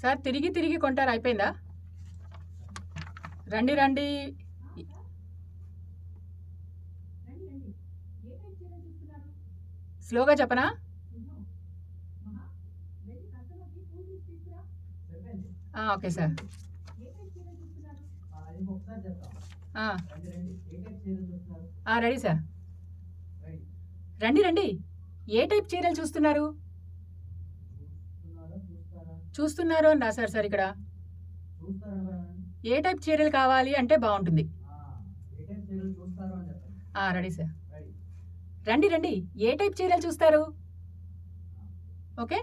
Sir తిరిగి తిరిగి కొంటారు, అయిపోయిందా? రండి రండి. స్లోగా చెప్పనా? Okay sir. Ready sir. రండి రండి. ఏ టైప్ చీరలు చూస్తున్నారు? చూస్తున్నారు అని రాశారు సార్ ఇక్కడ. ఏ టైప్ చీరలు కావాలి అంటే బాగుంటుంది? Ready sir. రండి రండి. ఏ టైప్ చీరలు చూస్తారు? ఓకే.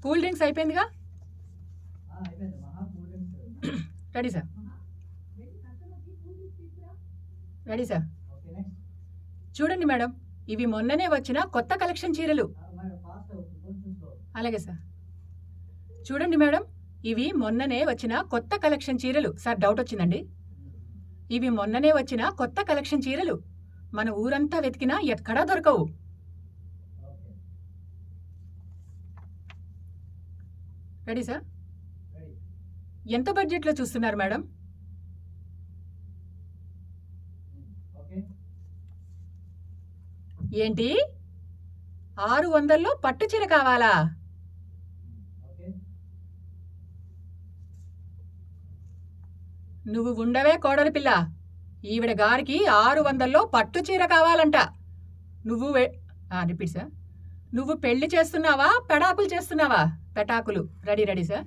కూల్ డ్రింక్స్ అయిపోయిందిగా. Ready sir. Ready sir. చూడండి మేడం, ఇవి మొన్ననే వచ్చిన కొత్త కలెక్షన్ చీరలు. అలాగే సార్. చూడండి మేడం, ఇవి మొన్ననే వచ్చిన కొత్త కలెక్షన్ చీరలు. సార్ డౌట్ వచ్చిందండి. ఇవి మొన్ననే వచ్చిన కొత్త కలెక్షన్ చీరలు. మన ఊరంతా వెతికినా ఎక్కడా దొరకవు. Ready sir. ఎంత బడ్జెట్లో చూస్తున్నారు మేడం? ఏంటి 600లో పట్టు చీర కావాలా? నువ్వు ఉండవే కోడలి పిల్ల. ఈవిడ గారికి 600లో పట్టు చీర కావాలంట. నువ్వు రిపీట్ సార్. నువ్వు పెళ్లి చేస్తున్నావా, పెటాకులు చేస్తున్నావా? పెటాకులు. Ready ready sir.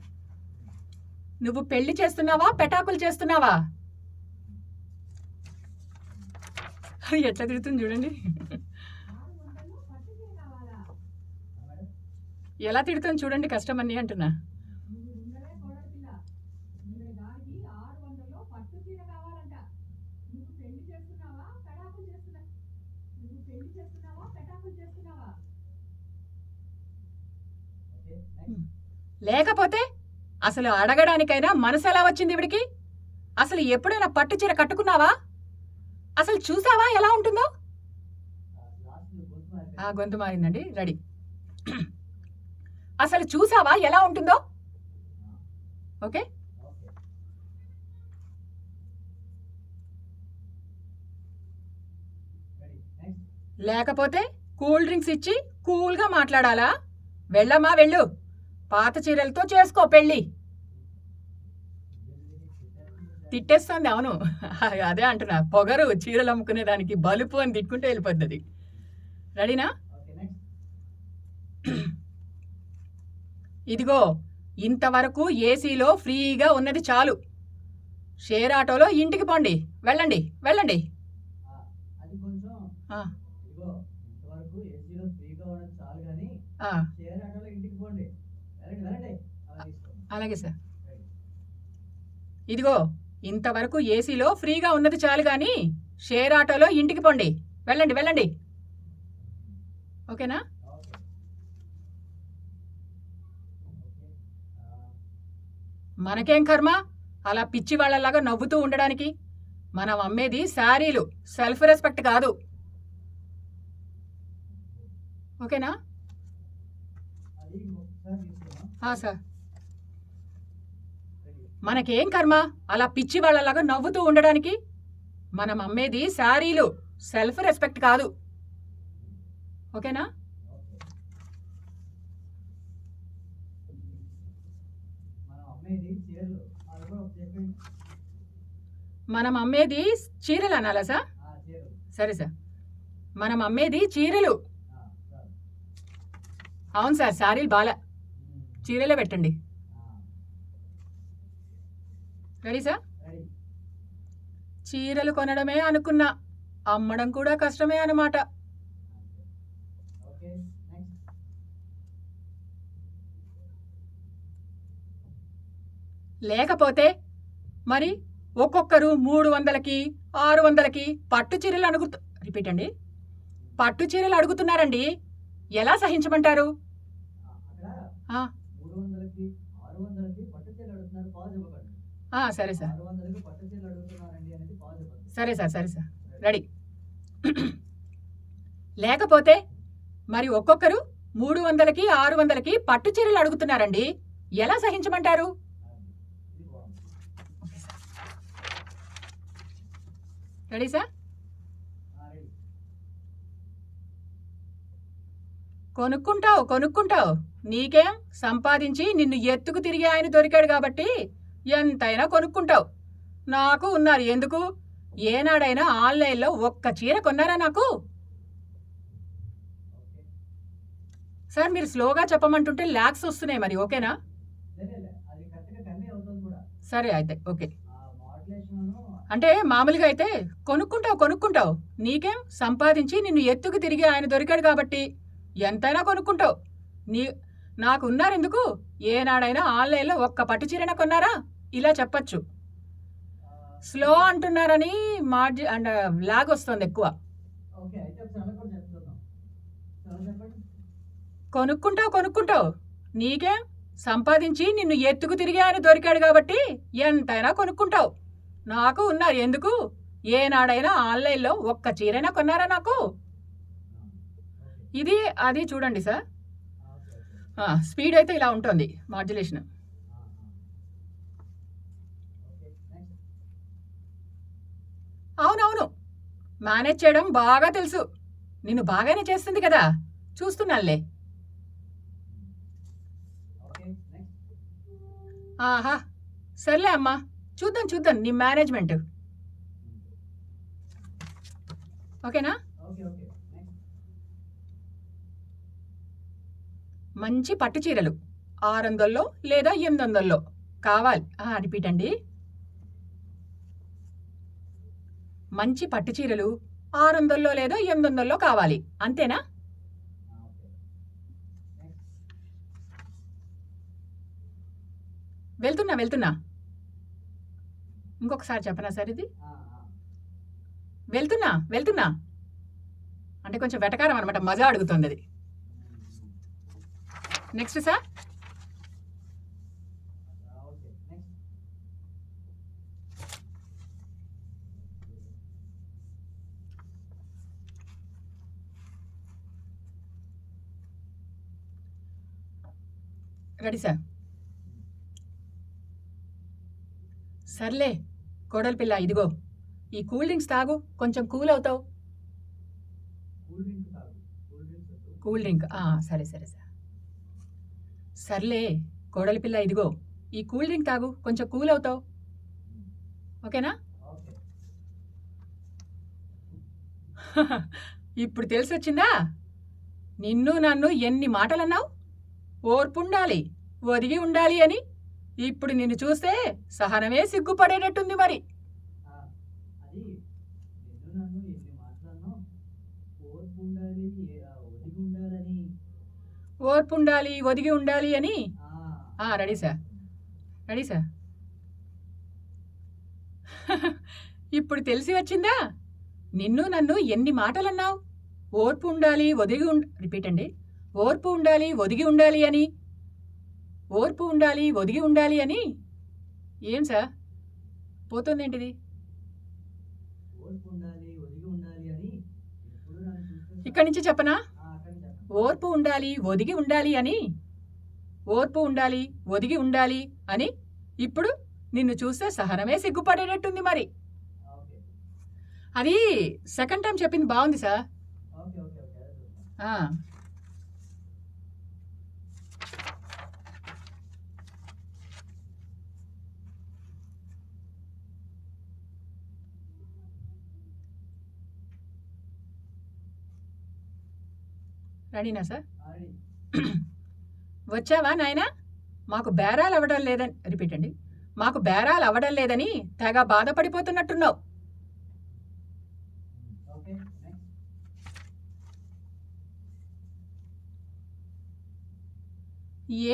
నువ్వు పెళ్లి చేస్తున్నావా, పెటాకులు చేస్తున్నావా? ఎట్లా తిడుతుంది చూడండి. ఎలా తిడుతుంది చూడండి, కష్టమని అంటున్నా. లేకపోతే అసలు అడగడానికైనా మనసు ఎలా వచ్చింది ఇవిడికి? అసలు ఎప్పుడైనా పట్టు చీర కట్టుకున్నావా? అసలు చూసావా ఎలా ఉంటుందో? గొంతు మారిందండి. రెడీ. అసలు చూసావా ఎలా ఉంటుందో? ఓకే. లేకపోతే కూల్ డ్రింక్స్ ఇచ్చి కూల్గా మాట్లాడాలా? వెళ్ళమ్మా వెళ్ళు. పాత చీరలతో చేసుకో పెళ్ళి. తిట్టేస్తుంది. అవును, అదే అంటున్నా. పొగరు చీరలు అమ్ముకునే దానికి బలుపు అని తిట్టుకుంటే వెళ్ళిపోద్ది. రెడీనా? ఇదిగో, ఇంతవరకు ఏసీలో ఫ్రీగా ఉన్నది చాలు. షేర్ ఆటోలో ఇంటికి పోండి. వెళ్ళండి వెళ్ళండి. అలాగే సార్. ఇదిగో, ఇంతవరకు ఏసీలో ఫ్రీగా ఉన్నది చాలు కానీ షేర్ ఆటోలో ఇంటికి పోండి. వెళ్ళండి వెళ్ళండి. ఓకేనా? మనకేం కర్మ అలా పిచ్చి వాళ్ళలాగా నవ్వుతూ ఉండడానికి? మనం అమ్మేది శారీలు, సెల్ఫ్ రెస్పెక్ట్ కాదు. ఓకేనా? సార్. మనకేం కర్మ అలా పిచ్చి వాళ్ళలాగా నవ్వుతూ ఉండడానికి? మనం అమ్మేది శారీలు, సెల్ఫ్ రెస్పెక్ట్ కాదు. ఓకేనా? మనం అమ్మేది చీరలు అనాలా సార్? సరే సార్. మనం అమ్మేది చీరలు. అవును సార్, శారీలు బాలా, చీరలే పెట్టండి. Ready sir. చీరలు కొనడమే అనుకున్నా, అమ్మడం కూడా కష్టమే అన్నమాట. లేకపోతే మరి ఒక్కొక్కరు 300కి 600కి పట్టు చీరలు రిపీట్ అండి. పట్టు చీరలు అడుగుతున్నారండి. ఎలా సహించమంటారు? సరే సార్. సరే సార్, సరే సార్, రెడీ. లేకపోతే మరి ఒక్కొక్కరు 300కి 600కి పట్టు చీరలు అడుగుతున్నారండి. ఎలా సహించమంటారు? Ready sir? కొనుక్కుంటావు కొనుక్కుంటావు, నీకేం సంపాదించి నిన్ను ఎత్తుకు తిరిగి ఆయన దొరికాడు కాబట్టి ఎంతైనా కొనుక్కుంటావు. నాకు ఉన్నారు ఎందుకు? ఏనాడైనా ఆన్లైన్లో ఒక్క చీర కొన్నారా నాకు? సార్ మీరు స్లోగా చెప్పమంటుంటే ల్యాక్స్ వస్తున్నాయి, మరి ఓకేనా? సరే అయితే ఓకే. అంటే మామూలుగా అయితే కొనుక్కుంటావు కొనుక్కుంటావు, నీకేం సంపాదించి నిన్ను ఎత్తుకు తిరిగి ఆయన దొరికాడు కాబట్టి ఎంతైనా కొనుక్కుంటావు. నాకు ఉన్నారెందుకు? ఏనాడైనా ఆన్లైన్లో ఒక్క పట్టు చీరన కొన్నారా? ఇలా చెప్పచ్చు. స్లో అంటున్నారని అండ్ లాగ్ వస్తుంది ఎక్కువ. కొనుక్కుంటావు కొనుక్కుంటావు, నీకేం సంపాదించి నిన్ను ఎత్తుకు తిరిగి ఆయన దొరికాడు కాబట్టి ఎంతైనా కొనుక్కుంటావు. నాకు ఉన్నారు ఎందుకు? ఏనాడైనా ఆన్లైన్లో ఒక్క చీరైనా కొన్నారా నాకు? ఇది అది చూడండి సార్, స్పీడ్ అయితే ఇలా ఉంటుంది మాడ్యులేషన్. అవునవును, మేనేజ్ చేయడం బాగా తెలుసు. నిన్ను బాగానే చేస్తుంది కదా, చూస్తున్నానులే. ఆహా, సర్లే అమ్మా, చూద్దాం చూద్దాం నీ మేనేజ్మెంట్. ఓకేనా? మంచి పట్టు చీరలు 600లో లేదా 800లో కావాలి. రిపీట్ అండి. మంచి పట్టు చీరలు 600లో లేదా 800లో కావాలి, అంతేనా? వెళ్తున్నా వెళ్తున్నా, ఇంకొకసారి చెప్పనా సార్? ఇది వెళ్తున్నా వెళ్తున్నా అంటే కొంచెం వెటకారం అనమాట, మజా అడుగుతుంది అది. Next sir. Ready sir? సర్లే కోడలి పిల్ల, ఇదిగో ఈ కూల్ డ్రింక్స్ తాగు, కొంచెం కూల్ అవుతావు. కూల్ డ్రింక్ సరే సరే సార్. సర్లే కోడలి పిల్ల, ఇదిగో ఈ కూల్ డ్రింక్ తాగు, కొంచెం కూల్ అవుతావు. ఓకేనా? ఇప్పుడు తెలిసి వచ్చిందా? నిన్ను నన్ను ఎన్ని మాటలన్నావు? ఓర్పుండాలి, ఒదిగి ఉండాలి అని. ఇప్పుడు నిన్ను చూస్తే సహనమే సిగ్గుపడేటట్టుంది మరి. ఓర్పుండాలి, ఒదిగి ఉండాలి అని. Ready sir, ready sir. ఇప్పుడు తెలిసి వచ్చిందా? నిన్ను నన్ను ఎన్ని మాటలన్నావు? ఓర్పు ఉండాలి, రిపీట్ అండి. ఓర్పు ఉండాలి, ఒదిగి ఉండాలి అని. ఓర్పు ఉండాలి, ఒదిగి ఉండాలి అని. ఏం సార్ పోతుందేంటిది? ఇక్కడి నుంచి చెప్పనా? ఓర్పు ఉండాలి, ఒదిగి ఉండాలి అని. ఓర్పు ఉండాలి, ఒదిగి ఉండాలి అని. ఇప్పుడు నిన్ను చూస్తే సహనమే సిగ్గుపడేటట్టుంది మరి. అది సెకండ్ టైం చెప్పింది బాగుంది సార్. రెడీనా సార్? వచ్చావా నాయనా? మాకు బేరాలు అవ్వడం లేదని. రిపీట్ అండి. మాకు బేరాలు అవ్వడం లేదని తెగ బాధపడిపోతున్నట్టున్నావు.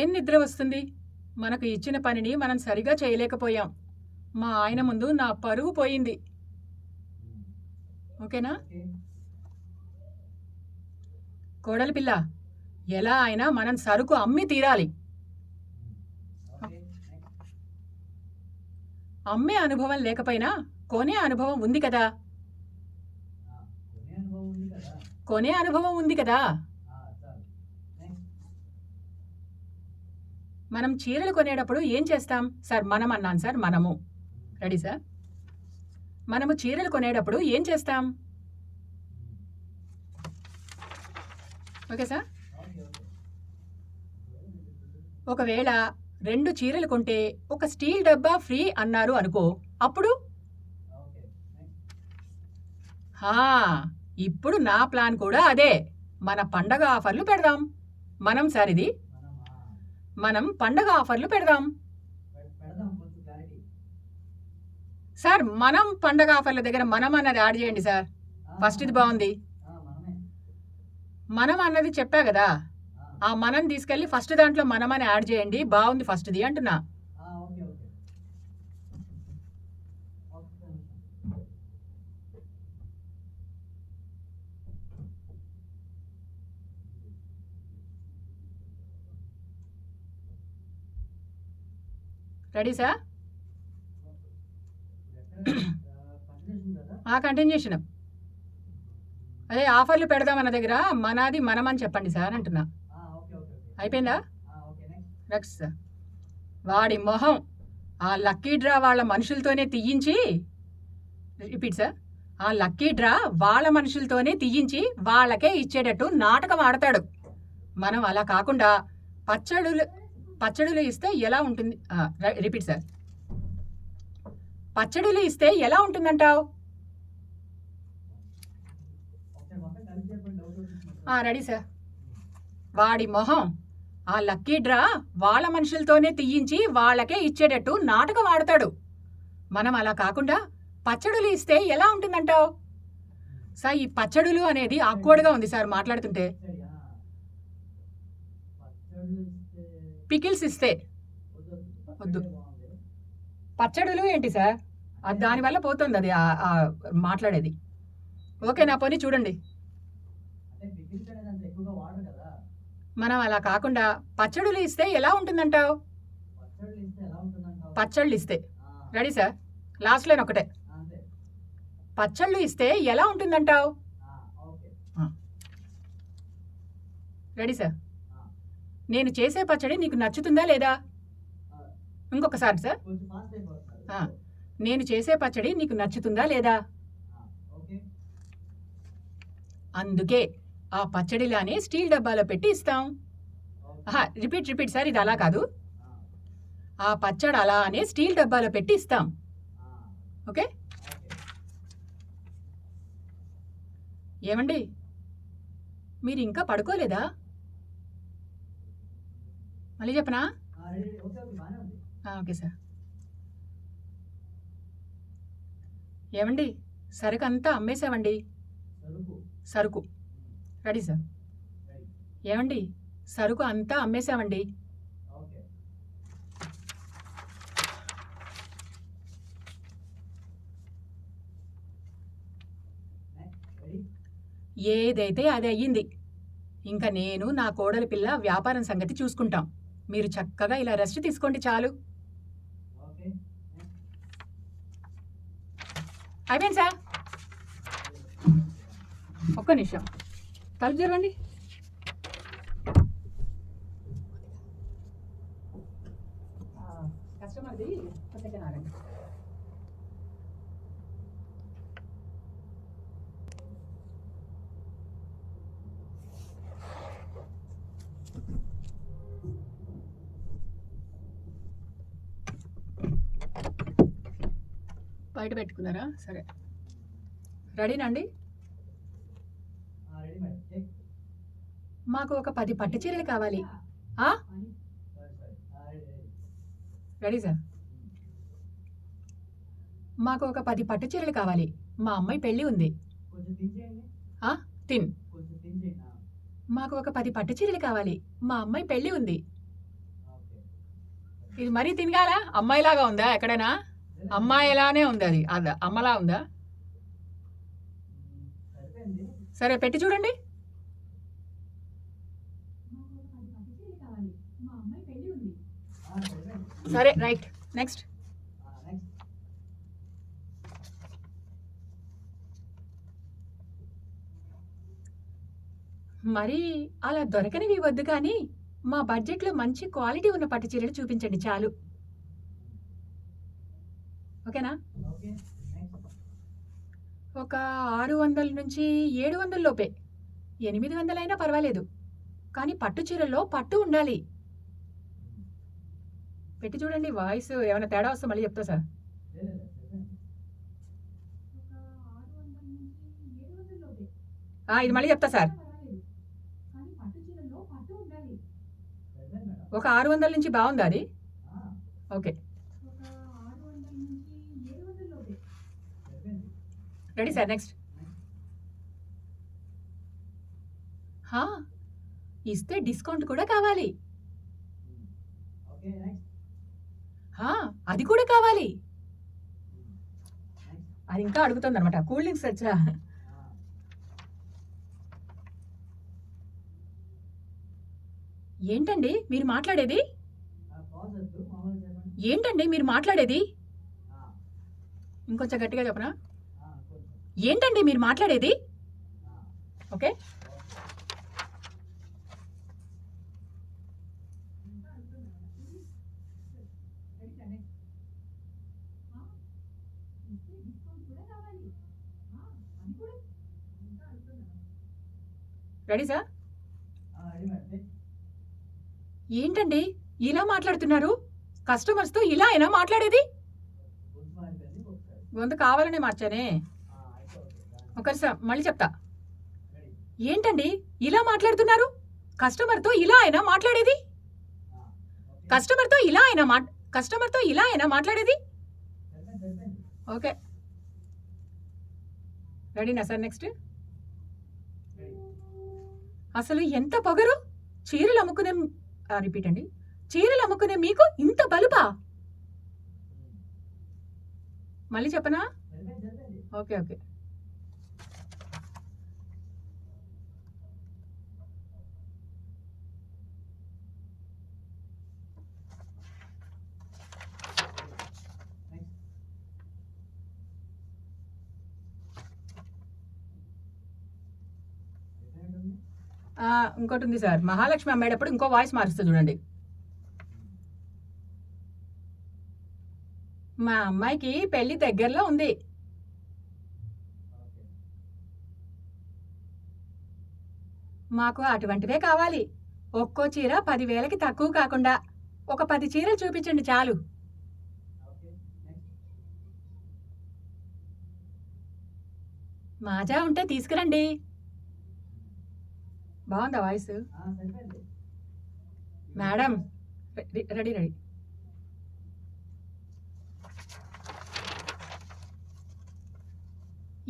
ఏం నిద్ర వస్తుంది? మనకు ఇచ్చిన పనిని మనం సరిగా చేయలేకపోయాం. మా ఆయన ముందు నా పరువు పోయింది. ఓకేనా? కోడలి పిల్ల, ఎలా అయినా మనం సరుకు అమ్మి తీరాలి. అమ్మే అనుభవం లేకపోయినా కొనే అనుభవం ఉంది కదా. కొనే అనుభవం ఉంది కదా. మనం చీరలు కొనేటప్పుడు ఏం చేస్తాం సార్? మనం అన్నాను సార్, మనము. Ready sir? మనము చీరలు కొనేటప్పుడు ఏం చేస్తాం? Okay sir. ఒకవేళ 2 చీరలు కొంటే ఒక స్టీల్ డబ్బా ఫ్రీ అన్నారు అనుకో, అప్పుడు ఇప్పుడు నా ప్లాన్ కూడా అదే. మన పండగ ఆఫర్లు పెడదాం. మనం సార్ ఇది మనం పండగ ఆఫర్లు పెడదాం సార్. మనం పండగ ఆఫర్ల దగ్గర మనం అన్నది యాడ్ చేయండి సార్. ఫస్ట్ ఇది బాగుంది. మనం అన్నది చెప్పా కదా, ఆ మనం తీసుకెళ్ళి ఫస్ట్ దాంట్లో మనం అని యాడ్ చేయండి. బాగుంది ఫస్ట్ది అంటున్నా. Ready sir? కంటిన్యూషన్ అదే ఆఫర్లు పెడదాం అన్న దగ్గర మనది మనం అని చెప్పండి సార్ అంటున్నా. అయిపోయిందా? Next sir. వాడి మొహం ఆ లక్కీ డ్రా వాళ్ళ మనుషులతోనే తీయించి, రిపీట్ సార్, ఆ లక్కీ డ్రా వాళ్ళ మనుషులతోనే తీయించి వాళ్ళకే ఇచ్చేటట్టు నాటకం ఆడతాడు. మనం అలా కాకుండా పచ్చడులు ఇస్తే ఎలా ఉంటుంది? Repeat sir. పచ్చడులు ఇస్తే ఎలా ఉంటుందంటావు? Ready sir. వాడి మొహం ఆ లక్కీ డ్రా వాళ్ళ మనుషులతోనే తీయించి వాళ్ళకే ఇచ్చేటట్టు నాటకం ఆడతాడు. మనం అలా కాకుండా పచ్చడులు ఇస్తే ఎలా ఉంటుందంటావు? సార్, ఈ పచ్చడులు అనేది ఆక్వర్డ్గా ఉంది సార్ మాట్లాడుతుంటే. పికిల్స్ ఇస్తే వద్దు. పచ్చడులు ఏంటి సార్? దానివల్ల పోతుంది అది మాట్లాడేది. ఓకే నా పోనీ చూడండి. మనం అలా కాకుండా పచ్చడులు ఇస్తే ఎలా ఉంటుందంటావు? పచ్చళ్ళు ఇస్తే. Ready sir? లాస్ట్ లైన్ ఒకటే. పచ్చళ్ళు ఇస్తే ఎలా ఉంటుందంటావు? Ready sir? నేను చేసే పచ్చడి నీకు నచ్చుతుందా లేదా? ఇంకొకసారి సార్. నేను చేసే పచ్చడి నీకు నచ్చుతుందా లేదా? అందుకే ఆ పచ్చడిలానే స్టీల్ డబ్బాలో పెట్టి ఇస్తాం. రిపీట్ సార్, ఇది అలా కాదు. ఆ పచ్చడి అలానే స్టీల్ డబ్బాలో పెట్టి ఇస్తాం. ఓకే? ఏమండి, మీరు ఇంకా పడుకోలేదా? మళ్ళీ చెప్పనా? Okay sir. ఏమండి, సరుకు అంతా అమ్మేశామండి. సరుకు. Ready sir? ఏమండి, సరుకు అంతా అమ్మేశామండి. ఏదైతే అది అయ్యింది. ఇంకా నేను నా కోడలి పిల్ల వ్యాపారం సంగతి చూసుకుంటాం. మీరు చక్కగా ఇలా రెస్ట్ తీసుకోండి చాలు. అయిపోయింది సార్. ఒక్క నిమిషం తలుపు జరగండి. కస్టమర్ది కొంచెం ఆగండి. బయట పెట్టుకున్నారా? సరే, రెడీనండి? మాకు ఒక 10 పట్టు చీరలు కావాలి. Ready sir? మాకు ఒక 10 పట్టు చీరలు కావాలి. మా అమ్మాయి పెళ్ళి ఉంది. తిన్. మాకు ఒక 10 పట్టు చీరలు కావాలి. మా అమ్మాయి పెళ్ళి ఉంది. ఇది మరీ తినగాలా? అమ్మాయిలాగా ఉందా? ఎక్కడైనా అమ్మాయిలానే ఉంది. అది అమ్మలా ఉందా? సరే, పెట్టి చూడండి. సరే, రైట్. నెక్స్ట్. మరి అలా దొరకనివి వద్దు కానీ మా బడ్జెట్లో మంచి క్వాలిటీ ఉన్న పట్టు చీరలు చూపించండి చాలు. ఓకేనా? ఒక 600 నుంచి 700 లోపే. 800 అయినా పర్వాలేదు, కానీ పట్టు చీరల్లో పట్టు ఉండాలి. పెట్టి చూడండి, వాయిస్ ఏమైనా తేడా వస్తే మళ్ళీ చెప్తా సార్. ఇది మళ్ళీ చెప్తా సార్. ఒక 600 నుంచి బాగుందా అది? Okay, ready sir. నెక్స్ట్. ఇస్తే డిస్కౌంట్ కూడా కావాలి. అది కూడా కావాలి. అది ఇంకా అడుగుతుంది అనమాట. కూల్ డ్రింక్స్ వచ్చా? ఏంటండి మీరు మాట్లాడేది? ఇంకొంచెం గట్టిగా చెప్పనా? ఏంటండి మీరు మాట్లాడేది? Okay, ready sir. ఏంటండి ఇలా మాట్లాడుతున్నారు? కస్టమర్స్తో ఇలా అయినా మాట్లాడేది? గొంతు కావాలనే మార్చానే. ఒకసారి మళ్ళీ చెప్తా. ఏంటండి ఇలా మాట్లాడుతున్నారు? కస్టమర్తో ఇలా అయినా మాట్లాడేది? కస్టమర్తో ఇలా అయినా మాట్లాడేది? ఓకే, రెడీనా సార్? నెక్స్ట్. అసలు ఎంత పొగరు! చీరలు అమ్ముకునే రిపీట్ అండి. చీరలు అమ్ముకునే మీకు ఇంత బలుపా? మళ్ళీ చెప్పనా? ఓకే ఓకే, ఇంకోటి ఉంది సార్. మహాలక్ష్మి అమ్మేటప్పుడు ఇంకో వాయిస్ మారుస్తుంది చూడండి. మా అమ్మాయికి పెళ్లి దగ్గరలో ఉంది. మాకు అటువంటివే కావాలి. ఒక్కో చీర 10,000కి తక్కువ కాకుండా ఒక 10 చీరలు చూపించండి చాలు. మాజా ఉంటే తీసుకురండి. బాగుందా వాయిస్? Madam ready.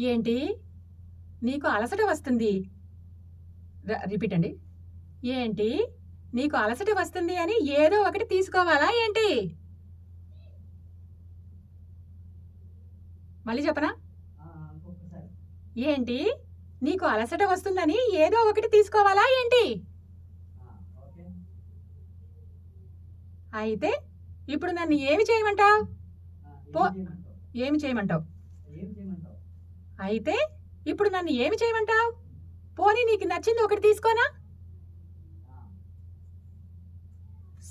ఏంటి నీకు అలసట వస్తుంది? రిపీట్ అండి. ఏంటి నీకు అలసట వస్తుంది అని ఏదో ఒకటి తీసుకోవాలా ఏంటి? మళ్ళీ చెప్పనా? ఏంటి నీకు అలసట వస్తుందని ఏదో ఒకటి తీసుకోవాలా ఏంటి? అయితే ఇప్పుడు నన్ను ఏమి చేయమంటావు? అయితే ఇప్పుడు నన్ను ఏమి చేయమంటావు? పోనీ నీకు నచ్చింది ఒకటి తీసుకోనా?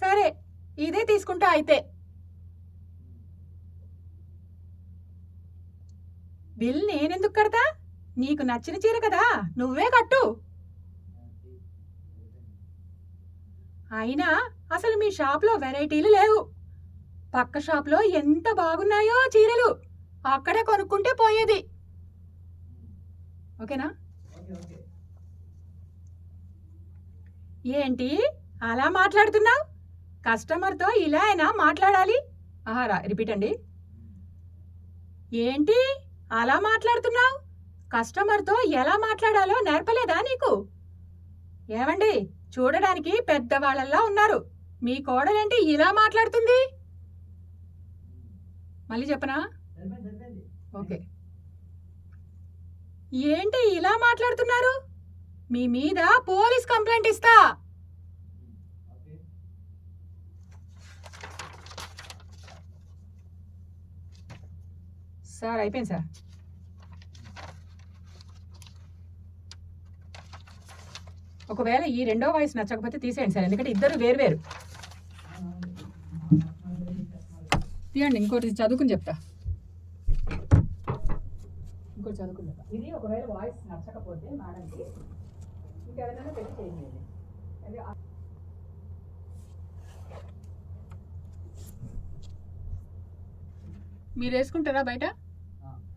సరే, ఇదే తీసుకుంటా. అయితే బిల్ నేనెందుకు కడతా? నీకు నచ్చిన చీర కదా, నువ్వే కట్టు. అయినా అసలు మీ షాప్లో వెరైటీలు లేవు. పక్క షాప్లో ఎంత బాగున్నాయో చీరలు, అక్కడే కొనుక్కుంటే పోయేది. ఓకేనా? ఏంటి అలా మాట్లాడుతున్నావు? కస్టమర్తో ఇలా అయినా మాట్లాడాలి. రిపీట్ అండి. ఏంటి అలా మాట్లాడుతున్నావు? కస్టమర్తో ఎలా మాట్లాడాలో నేర్పలేదా నీకు? ఏమండి, చూడడానికి పెద్దవాళ్ళల్లా ఉన్నారు, మీ కోడలేంటి ఇలా మాట్లాడుతుంది? మళ్ళీ చెప్పనా? ఓకే. ఏంటి ఇలా మాట్లాడుతున్నారు? మీ మీద పోలీస్ కంప్లైంట్ ఇస్తా. సార్ అయిపోయింది సార్. ఒకవేళ ఈ రెండో వాయిస్ నచ్చకపోతే తీసేయండి సార్, ఎందుకంటే ఇద్దరు వేరు. తీయండి, ఇంకోటి చదువుకుని చెప్తా. ఇంకోటి చదువుకుని చెప్తా. ఇది ఒకవేళ వాయిస్ నచ్చకపోతే మేడంకి ఇంకెవరైనా పెట్టి చేయండి. మీరు వేసుకుంటారా బయట?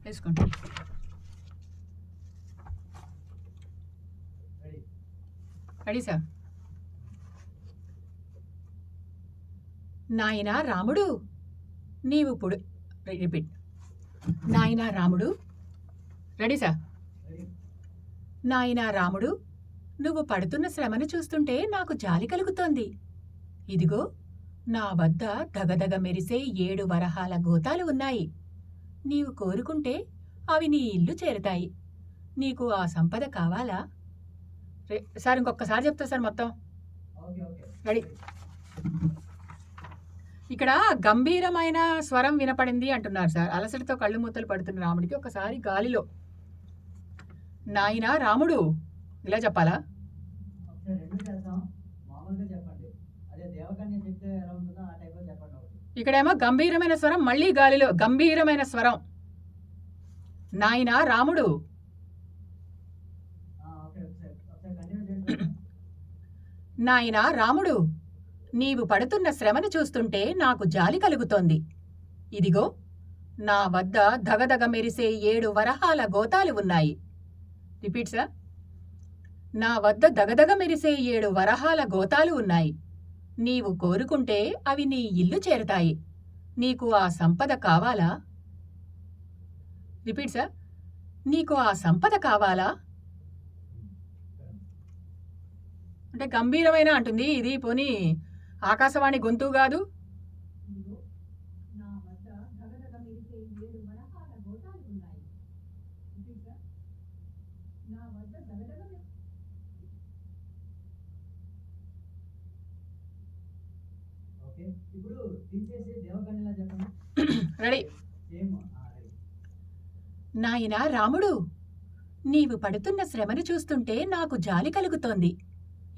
వేసుకుంటారు. Ready sir. నాయనా రాముడు నీవు పుడు రిపీట్. నాయనా రాముడు. Ready sir. నాయనా రాముడు, నువ్వు పడుతున్న శ్రమను చూస్తుంటే నాకు జాలి కలుగుతోంది. ఇదిగో నా వద్ద దగదగ మెరిసే 7 వరహాల గోతాలు ఉన్నాయి. నీవు కోరుకుంటే అవి నీ ఇల్లు చేరుతాయి. నీకు ఆ సంపద కావాలా? సార్ ఇంకొకసారి చెప్తా సార్ మొత్తం. రెడీ. ఇక్కడ గంభీరమైన స్వరం వినపడింది అంటున్నారు సార్. అలసటతో కళ్ళు మూతలు పడుతున్న రాముడికి ఒకసారి గాలిలో నాయనా రాముడు ఇలా చెప్పాలా? ఇక్కడేమో గంభీరమైన స్వరం, మళ్ళీ గాలిలో గంభీరమైన స్వరం. నాయనా రాముడు. నాయనా రాముడు, నీవు పడుతున్న శ్రమను చూస్తుంటే నాకు జాలి కలుగుతోంది. ఇదిగో నా వద్ద దగదగ మెరిసే 7 వరహాల గోతాలు ఉన్నాయి. Repeat sir. నా వద్ద దగదగ మెరిసే 7 వరహాల గోతాలు ఉన్నాయి. నీవు కోరుకుంటే అవి నీ ఇల్లు చేరుతాయి. నీకు ఆ సంపద కావాలా? Repeat sir. నీకు ఆ సంపద కావాలా? అంటే గంభీరమైన అంటుంది. ఇది పోనీ ఆకాశవాణి గొంతు కాదు. రెడీ. నాయనా రాముడు, నీవు పడుతున్న శ్రమను చూస్తుంటే నాకు జాలి కలుగుతోంది.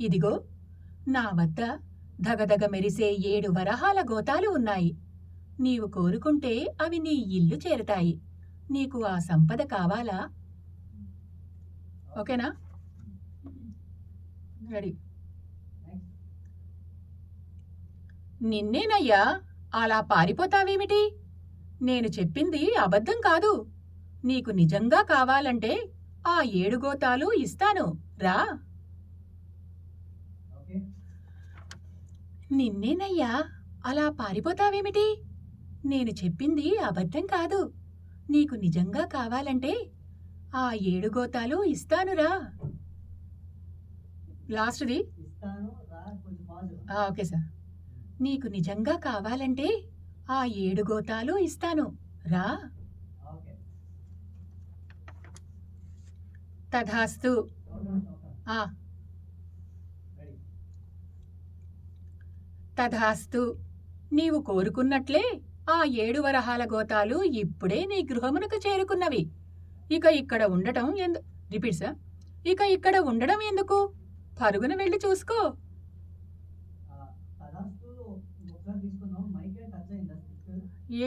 ఇదిగో నా వద్ద దగదగ మెరిసే 7 వరహాల గోతాలు ఉన్నాయి. నీవు కోరుకుంటే అవి నీ ఇల్లు చేరుతాయి. నీకు ఆ సంపద కావాలా? ఓకేనా? రెడీ. నిన్నేనయ్యా, అలా పారిపోతావేమిటి? నేను చెప్పింది అబద్ధం కాదు. నీకు నిజంగా కావాలంటే ఆ 7 గోతాలు ఇస్తాను, రా. నిన్నేనయ్యా, అలా పారిపోతావేమిటి? నేను చెప్పింది అబద్ధం కాదు. నీకు నిజంగా కావాలంటే ఆ 7 గోతాలు ఇస్తానురా. లాస్ట్ది. Okay sir. నీకు నిజంగా కావాలంటే ఆ 7 గోతాలు ఇస్తాను, రా. తథాస్తు. తథాస్తు. నీవు కోరుకున్నట్లే ఆ 7 వరహాల గోతాలు ఇప్పుడే నీ గృహమునకు చేరుకున్నవి. ఇక ఇక్కడ ఉండటం రిపీట్ సార్. ఇక ఇక్కడ ఉండడం ఎందుకు? పరుగున వెళ్ళి చూసుకో.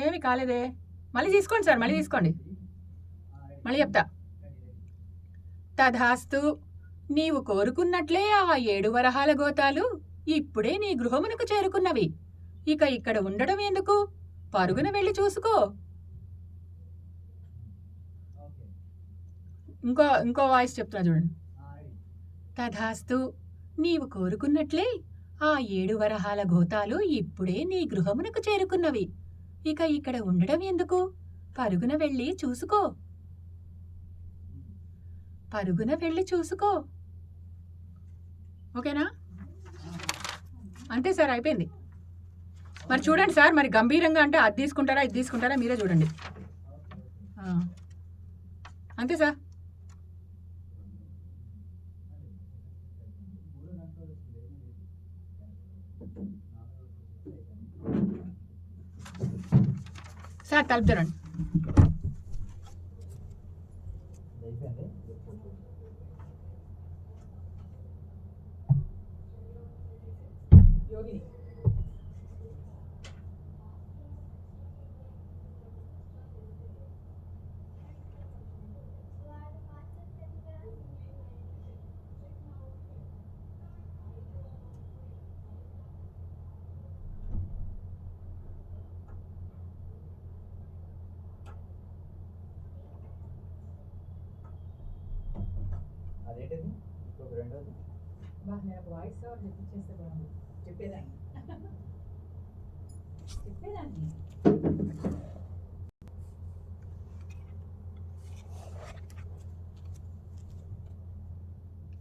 ఏమి కాలేదే. మళ్ళీ తీసుకోండి సార్, మళ్ళీ తీసుకోండి. మళ్ళీ చెప్తా. తథాస్తు. నీవు కోరుకున్నట్లే ఆ 7 వరహాల గోతాలు ఇప్పుడే నీ గృహమునకు చేరుకున్నవి. ఇక ఇక్కడ ఉండడం ఎందుకు? పరుగున వెళ్ళి చూసుకో. ఇంకో వాయిస్ చెప్తున్నా చూడండి. తథాస్తు. నీవు కోరుకున్నట్లే ఆ 7 వరహాల గోతాలు ఇప్పుడే నీ గృహమునకు చేరుకున్నవి. ఇక ఇక్కడ ఉండడం ఎందుకు? పరుగున వెళ్ళి చూసుకో. పరుగున వెళ్ళి చూసుకో. ఓకేనా? అంతే సార్, అయిపోయింది. మరి చూడండి సార్, మరి గంభీరంగా అంటే అది తీసుకుంటారా ఇది తీసుకుంటారా మీరే చూడండి. అంతే సార్. సార్ తలుపుతారండి. యోగిని. అదేంటిది ఇంకొక రెండోది నేను ఒక వాయిస్ ఓవర్ చెప్పించేస్తే బాగుంది. చెప్పేదాన్ని చెప్పేదాన్ని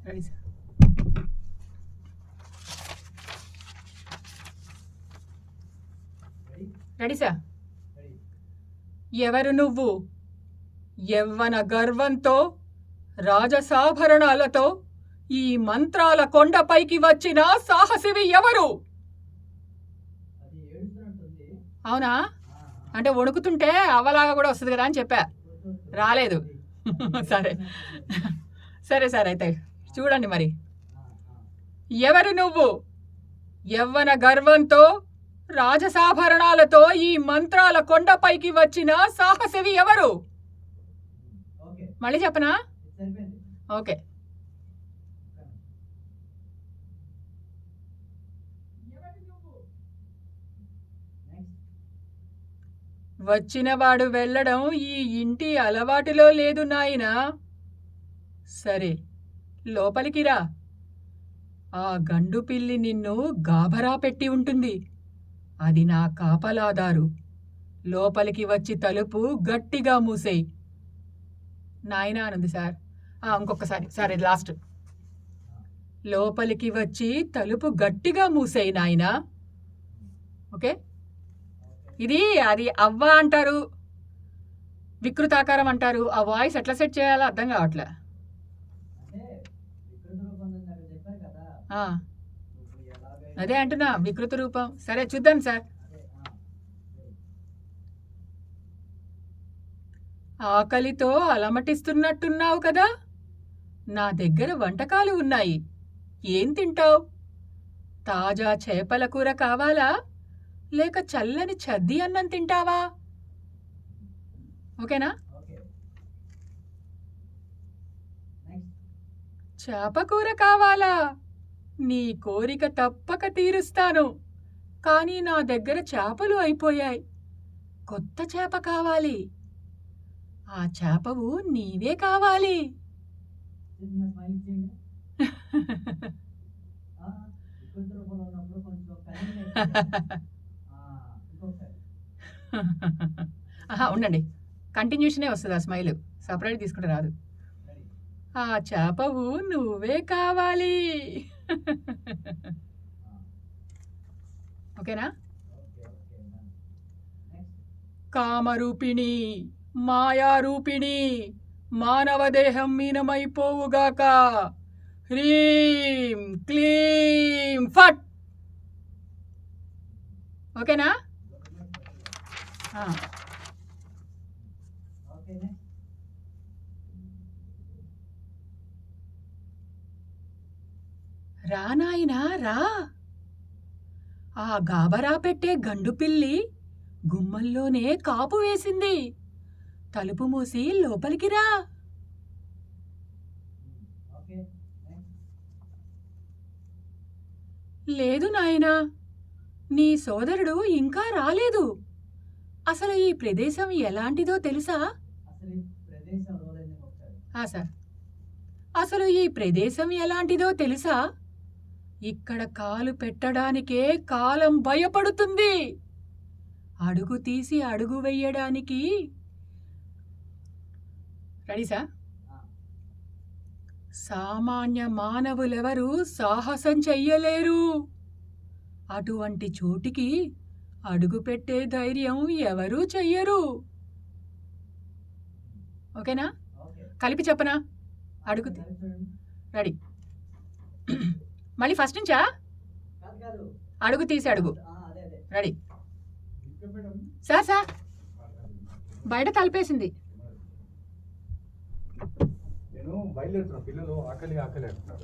రెడీ సార్. Ready sir. ఎవరు నువ్వు? యవ్వన గర్వంతో రాజసాభరణాలతో ఈ మంత్రాల కొండపైకి వచ్చిన సాహసివి ఎవరు? అవునా? అంటే వణుకుతుంటే అవ్వలాగా కూడా వస్తుంది కదా అని చెప్పా. రాలేదు. సరే సరే సార్, అయితే చూడండి మరి. ఎవరు నువ్వు? యవ్వన గర్వంతో రాజసాభరణాలతో ఈ మంత్రాల కొండపైకి వచ్చిన సాహసివి ఎవరు? మళ్ళీ చెప్పనా? ఓకే. వచ్చినవాడు వెళ్ళడం ఈ ఇంటి అలవాటులో లేదు నాయనా. సరే, లోపలికి రా. ఆ గండు పిల్లి నిన్ను గాభరా పెట్టి ఉంటుంది. అది నా కాపలాదారు. లోపలికి వచ్చి తలుపు గట్టిగా మూసేయి. నాయనా అనుంది సార్. ఇంకొకసారి సార్, ఇది లాస్ట్. లోపలికి వచ్చి తలుపు గట్టిగా మూసేయి నాయనా. ఓకే. ఇది అది అవ్వ అంటారు, వికృతాకారం అంటారు. ఆ వాయిస్ ఎట్లా సెట్ చేయాలో అర్థం కావట్లే. అదే అంటున్నా, వికృత రూపం. సరే చూద్దాం సార్. ఆకలితో అలమటిస్తున్నట్టున్నావు కదా. నా దగ్గర వంటకాలు ఉన్నాయి. ఏం తింటావు? తాజా చేపల కూర కావాలా, లేక చల్లని చద్ది అన్నం తింటావా? ఓకేనా? చేప కూర కావాలా? నీ కోరిక తప్పక తీరుస్తాను. కానీ నా దగ్గర చేపలు అయిపోయాయి. కొత్త చేప కావాలి. ఆ చేపవు నీవే కావాలి. ఉండండి, కంటిన్యూషనే వస్తుంది. ఆ స్మైల్ సపరేట్ తీసుకుంటే రాదు. ఆ చేపవు నువ్వే కావాలి. ఓకేనా? కామరూపిణి, మాయారూపిణి, మానవదేహం మీనమైపోవుగాక. హ్రీం క్లీం ఫట్. ఓకేనా? రా నాయనా రా. ఆ గాబరా పెట్టే గండు పిల్లి గుమ్మంలోనే కాపు వేసింది. తలుపు మూసి లోపలికి రా. లేదు నాయనా, నీ సోదరుడు ఇంకా రాలేదు. అసలు ఈ ప్రదేశం ఎలాంటిదో తెలుసా? సార్, అసలు ఈ ప్రదేశం ఎలాంటిదో తెలుసా? ఇక్కడ కాలు పెట్టడానికే కాలం భయపడుతుంది. అడుగు తీసి అడుగు వెయ్యడానికి. Ready sir? సామాన్య మానవులెవరూ సాహసం చెయ్యలేరు. అటువంటి చోటికి అడుగు పెట్టే ధైర్యం ఎవరూ చెయ్యరు. ఓకేనా? కలిపి చెప్పనా? అడుగు. రెడీ? మళ్ళీ ఫస్ట్ నుంచా? అడుగు తీసి అడుగు. రెడీ? సార్ సార్, బయట తలిపేసింది. నేను బయలుదేరుతున్నా. పిల్లలు ఆకలి ఆకలి అంటున్నారు.